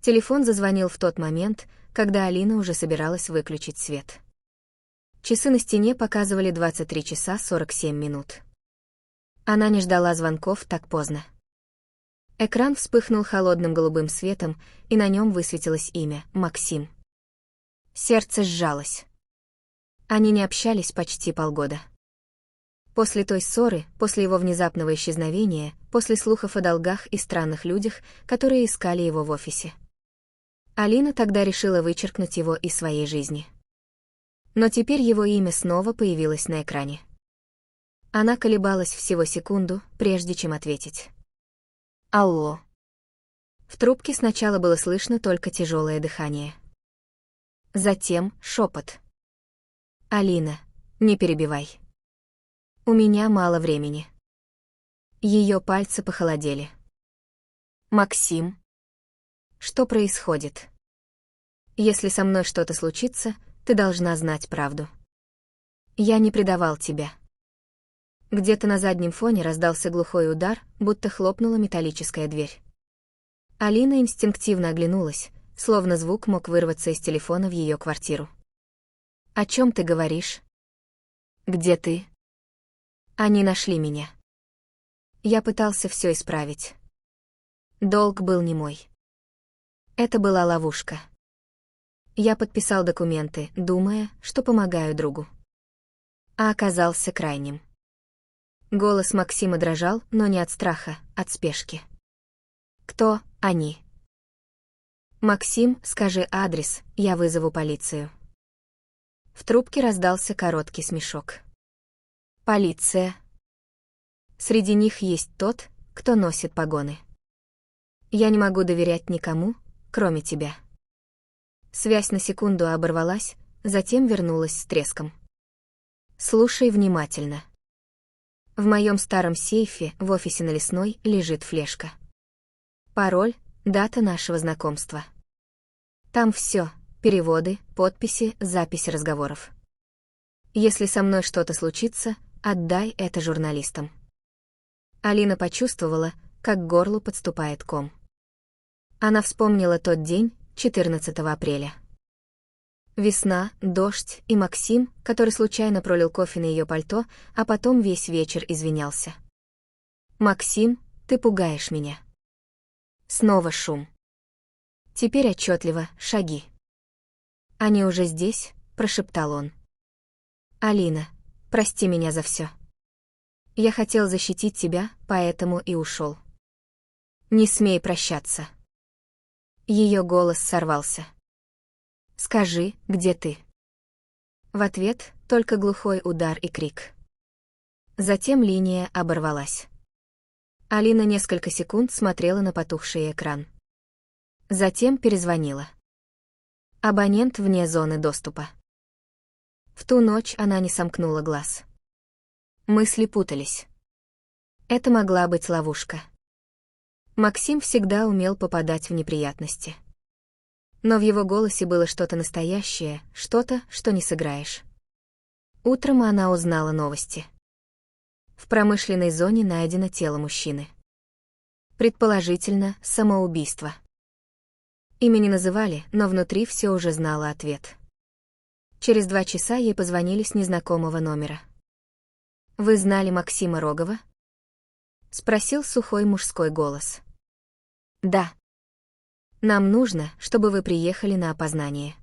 Телефон зазвонил в тот момент, когда Алина уже собиралась выключить свет. Часы на стене показывали 23 часа 47 минут. Она не ждала звонков так поздно. Экран вспыхнул холодным голубым светом, и на нем высветилось имя — Максим. Сердце сжалось. Они не общались почти полгода. После той ссоры, после его внезапного исчезновения, после слухов о долгах и странных людях, которые искали его в офисе. Алина тогда решила вычеркнуть его из своей жизни. Но теперь его имя снова появилось на экране. Она колебалась всего секунду, прежде чем ответить. «Алло». В трубке сначала было слышно только тяжелое дыхание. Затем шепот. «Алина, не перебивай. У меня мало времени». Ее пальцы похолодели. «Максим? Что происходит? Если со мной что-то случится, ты должна знать правду. Я не предавал тебя». Где-то на заднем фоне раздался глухой удар, будто хлопнула металлическая дверь. Алина инстинктивно оглянулась, словно звук мог вырваться из телефона в ее квартиру. «О чем ты говоришь? Где ты?» «Они нашли меня. Я пытался все исправить. Долг был не мой. Это была ловушка. Я подписал документы, думая, что помогаю другу. А оказался крайним». Голос Максима дрожал, но не от страха, от спешки. «Кто они?» «Максим, скажи адрес, я вызову полицию». В трубке раздался короткий смешок. «Полиция. Среди них есть тот, кто носит погоны. Я не могу доверять никому, кроме тебя». Связь на секунду оборвалась, затем вернулась с треском. «Слушай внимательно. В моем старом сейфе в офисе на Лесной лежит флешка. Пароль, дата нашего знакомства. Там все: переводы, подписи, записи разговоров. Если со мной что-то случится, отдай это журналистам». Алина почувствовала, как к горлу подступает ком. Она вспомнила тот день, 14 апреля. Весна, дождь и Максим, который случайно пролил кофе на ее пальто, а потом весь вечер извинялся. «Максим, ты пугаешь меня». Снова шум. Теперь отчетливо шаги. «Они уже здесь», — прошептал он. «Алина, прости меня за все. Я хотел защитить тебя, поэтому и ушел. Не смей прощаться». Ее голос сорвался. «Скажи, где ты?» В ответ только глухой удар и крик. Затем линия оборвалась. Алина несколько секунд смотрела на потухший экран. Затем перезвонила. Абонент вне зоны доступа. В ту ночь она не сомкнула глаз. Мысли путались. Это могла быть ловушка. Максим всегда умел попадать в неприятности. Но в его голосе было что-то настоящее, что-то, что не сыграешь. Утром она узнала новости. В промышленной зоне найдено тело мужчины. Предположительно, самоубийство. Имя не называли, но внутри все уже знало ответ. Через 2 часа ей позвонили с незнакомого номера. «Вы знали Максима Рогова?» — спросил сухой мужской голос. «Да. Нам нужно, чтобы вы приехали на опознание».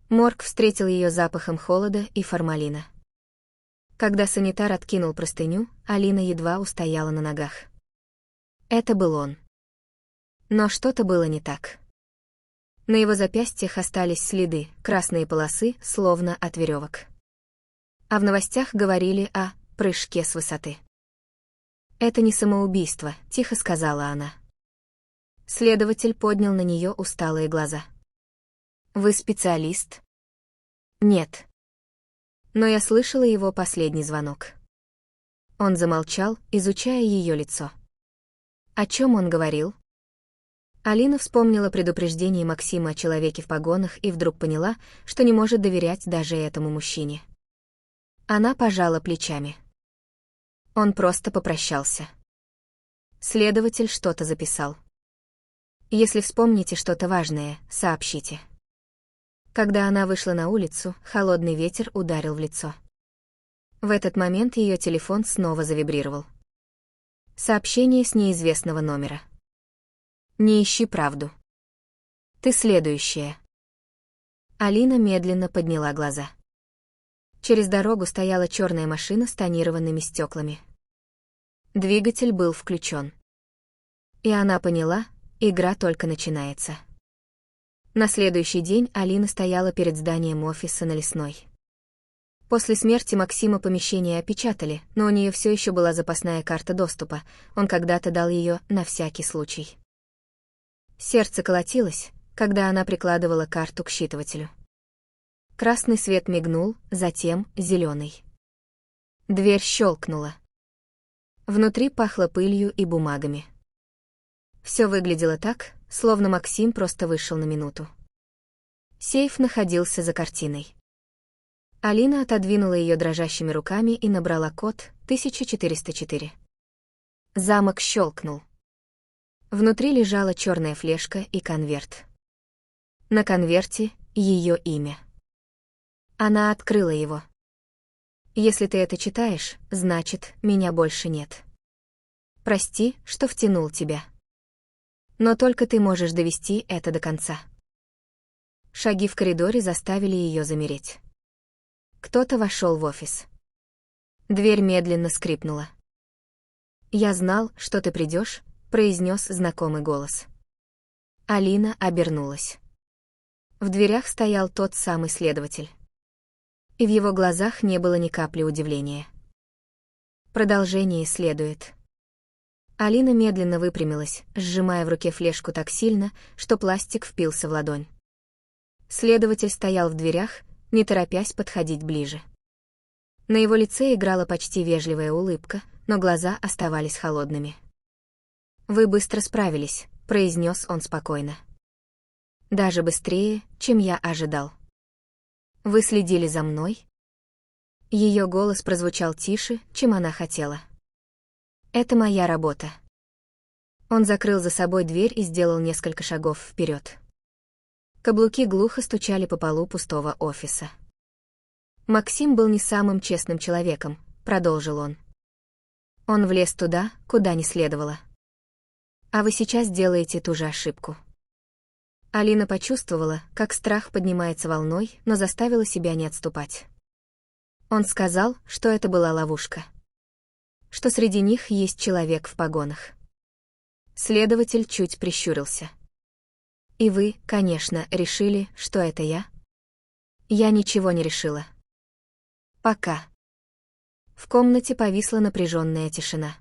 Морг встретил ее запахом холода и формалина. Когда санитар откинул простыню, Алина едва устояла на ногах. Это был он. Но что-то было не так. На его запястьях остались следы, красные полосы, словно от веревок. А в новостях говорили о прыжке с высоты. «Это не самоубийство», — тихо сказала она. Следователь поднял на нее усталые глаза. «Вы специалист?» «Нет». Но я слышала его последний звонок. Он замолчал, изучая ее лицо. О чем он говорил? Алина вспомнила предупреждение Максима о человеке в погонах и вдруг поняла, что не может доверять даже этому мужчине. Она пожала плечами. Он просто попрощался. Следователь что-то записал. Если вспомните что-то важное, сообщите. Когда она вышла на улицу, холодный ветер ударил в лицо. В этот момент ее телефон снова завибрировал. Сообщение с неизвестного номера. «Не ищи правду. Ты следующая». Алина медленно подняла глаза. Через дорогу стояла черная машина с тонированными стеклами. Двигатель был включен. И она поняла, игра только начинается. На следующий день Алина стояла перед зданием офиса на Лесной. После смерти Максима помещение опечатали, но у нее все еще была запасная карта доступа, он когда-то дал ее на всякий случай. Сердце колотилось, когда она прикладывала карту к считывателю. Красный свет мигнул, затем зеленый. Дверь щелкнула. Внутри пахло пылью и бумагами. Все выглядело так, словно Максим просто вышел на минуту. Сейф находился за картиной. Алина отодвинула ее дрожащими руками и набрала код 1404. Замок щелкнул. Внутри лежала черная флешка и конверт. На конверте ее имя. Она открыла его. «Если ты это читаешь, значит, меня больше нет. Прости, что втянул тебя. Но только ты можешь довести это до конца». Шаги в коридоре заставили ее замереть. Кто-то вошел в офис. Дверь медленно скрипнула. «Я знал, что ты придешь», — произнес знакомый голос. Алина обернулась. В дверях стоял тот самый следователь. И в его глазах не было ни капли удивления. Продолжение следует. Алина медленно выпрямилась, сжимая в руке флешку так сильно, что пластик впился в ладонь. Следователь стоял в дверях, не торопясь подходить ближе. На его лице играла почти вежливая улыбка, но глаза оставались холодными. «Вы быстро справились», — произнес он спокойно. «Даже быстрее, чем я ожидал. Вы следили за мной?» Ее голос прозвучал тише, чем она хотела. «Это моя работа». Он закрыл за собой дверь и сделал несколько шагов вперед. Каблуки глухо стучали по полу пустого офиса. «Максим был не самым честным человеком», — продолжил он. «Он влез туда, куда не следовало. А вы сейчас делаете ту же ошибку». Алина почувствовала, как страх поднимается волной, но заставила себя не отступать. Он сказал, что это была ловушка. Что среди них есть человек в погонах. Следователь чуть прищурился. «И вы, конечно, решили, что это я?» «Я ничего не решила. Пока». В комнате повисла напряженная тишина.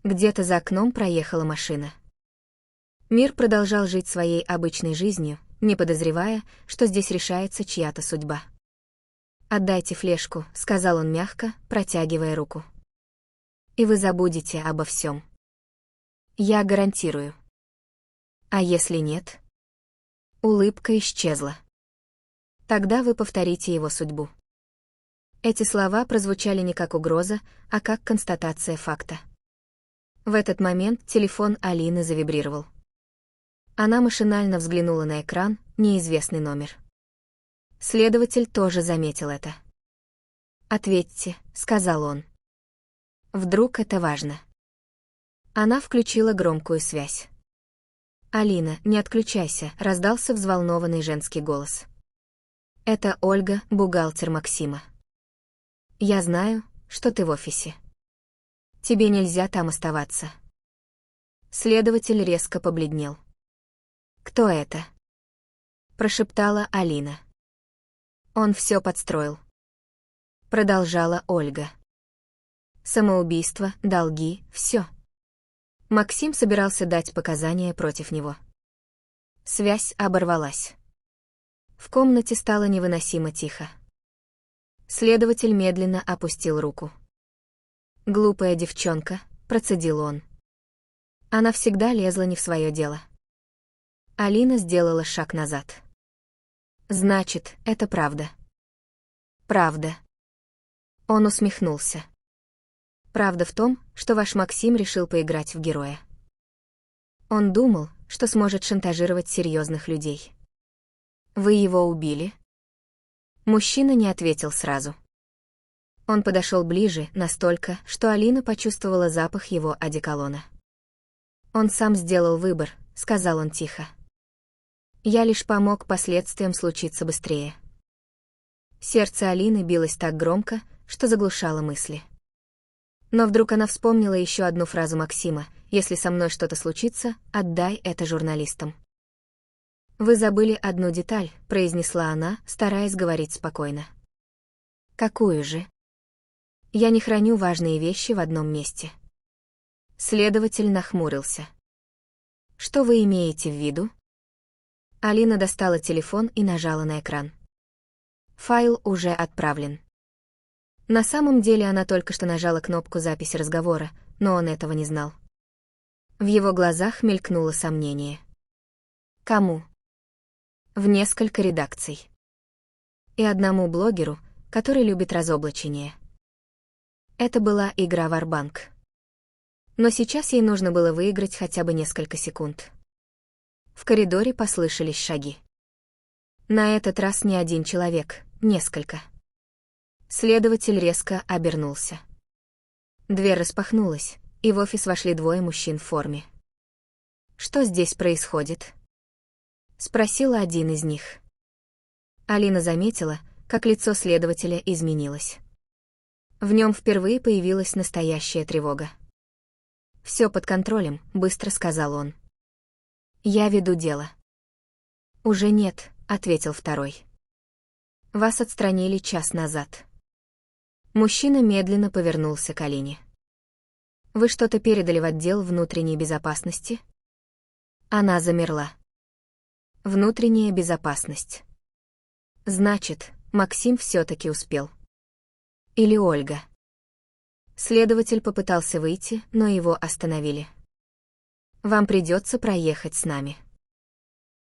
Где-то за окном проехала машина. Мир продолжал жить своей обычной жизнью, не подозревая, что здесь решается чья-то судьба. «Отдайте флешку», — сказал он мягко, протягивая руку. «И вы забудете обо всем. Я гарантирую». «А если нет?» Улыбка исчезла. «Тогда вы повторите его судьбу». Эти слова прозвучали не как угроза, а как констатация факта. В этот момент телефон Алины завибрировал. Она машинально взглянула на экран, неизвестный номер. Следователь тоже заметил это. «Ответьте», — сказал он. «Вдруг это важно». Она включила громкую связь. «Алина, не отключайся», — раздался взволнованный женский голос. «Это Ольга, бухгалтер Максима. Я знаю, что ты в офисе. Тебе нельзя там оставаться». Следователь резко побледнел. «Кто это?» — прошептала Алина. «Он все подстроил», — продолжала Ольга. «Самоубийство, долги, все. Максим собирался дать показания против него». Связь оборвалась. В комнате стало невыносимо тихо. Следователь медленно опустил руку. «Глупая девчонка», — процедил он. Она всегда лезла не в свое дело. Алина сделала шаг назад. «Значит, это правда». «Правда». Он усмехнулся. «Правда в том, что ваш Максим решил поиграть в героя. Он думал, что сможет шантажировать серьезных людей. Вы его убили? Мужчина не ответил сразу. Он подошел ближе, настолько, что Алина почувствовала запах его одеколона. «Он сам сделал выбор», — сказал он тихо. «Я лишь помог последствиям случиться быстрее». Сердце Алины билось так громко, что заглушало мысли. Но вдруг она вспомнила еще одну фразу Максима: «Если со мной что-то случится, отдай это журналистам». «Вы забыли одну деталь», — произнесла она, стараясь говорить спокойно. «Какую же?» «Я не храню важные вещи в одном месте». Следователь нахмурился. «Что вы имеете в виду?» Алина достала телефон и нажала на экран. Файл уже отправлен. На самом деле она только что нажала кнопку записи разговора, но он этого не знал. В его глазах мелькнуло сомнение. Кому? В несколько редакций. И одному блогеру, который любит разоблачение. Это была игра Варбанк. Но сейчас ей нужно было выиграть хотя бы несколько секунд. В коридоре послышались шаги. На этот раз не один человек, несколько. Следователь резко обернулся. Дверь распахнулась, и в офис вошли двое мужчин в форме. «Что здесь происходит?» — спросил один из них. Алина заметила, как лицо следователя изменилось. В нем впервые появилась настоящая тревога. «Все под контролем», — быстро сказал он. «Я веду дело». «Уже нет», — ответил второй. «Вас отстранили час назад». Мужчина медленно повернулся к Алине. «Вы что-то передали в отдел внутренней безопасности?» Она замерла. «Внутренняя безопасность». Значит, Максим все-таки успел. Или Ольга. Следователь попытался выйти, но его остановили. «Вам придется проехать с нами».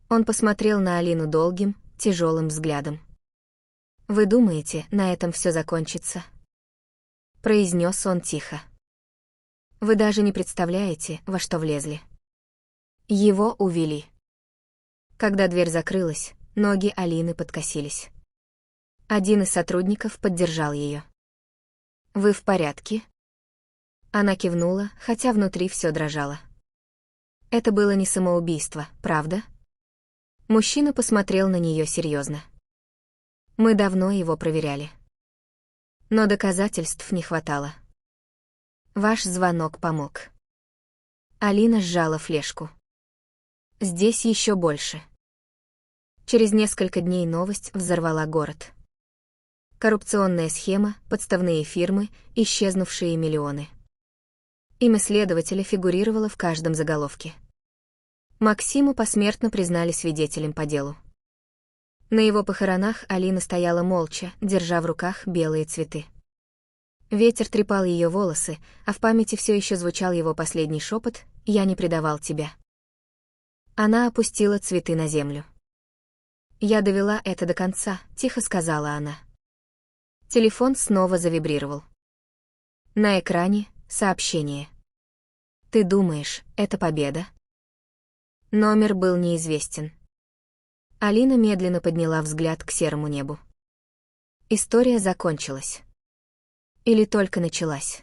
Он посмотрел на Алину долгим, тяжелым взглядом. «Вы думаете, на этом все закончится?» Произнес он тихо. «Вы даже не представляете, во что влезли». Его увели. Когда дверь закрылась, ноги Алины подкосились. Один из сотрудников поддержал ее. «Вы в порядке?» Она кивнула, хотя внутри все дрожало. Это было не самоубийство, правда? Мужчина посмотрел на нее серьезно. Мы давно его проверяли. Но доказательств не хватало. Ваш звонок помог. Алина сжала флешку. Здесь еще больше. Через несколько дней новость взорвала город. Коррупционная схема, подставные фирмы, исчезнувшие миллионы. Имя следователя фигурировало в каждом заголовке. Максиму посмертно признали свидетелем по делу. На его похоронах Алина стояла молча, держа в руках белые цветы. Ветер трепал ее волосы, а в памяти все еще звучал его последний шепот: «Я не предавал тебя». Она опустила цветы на землю. «Я довела это до конца», — тихо сказала она. Телефон снова завибрировал. На экране — сообщение. «Ты думаешь, это победа?» Номер был неизвестен. Алина медленно подняла взгляд к серому небу. История закончилась. Или только началась.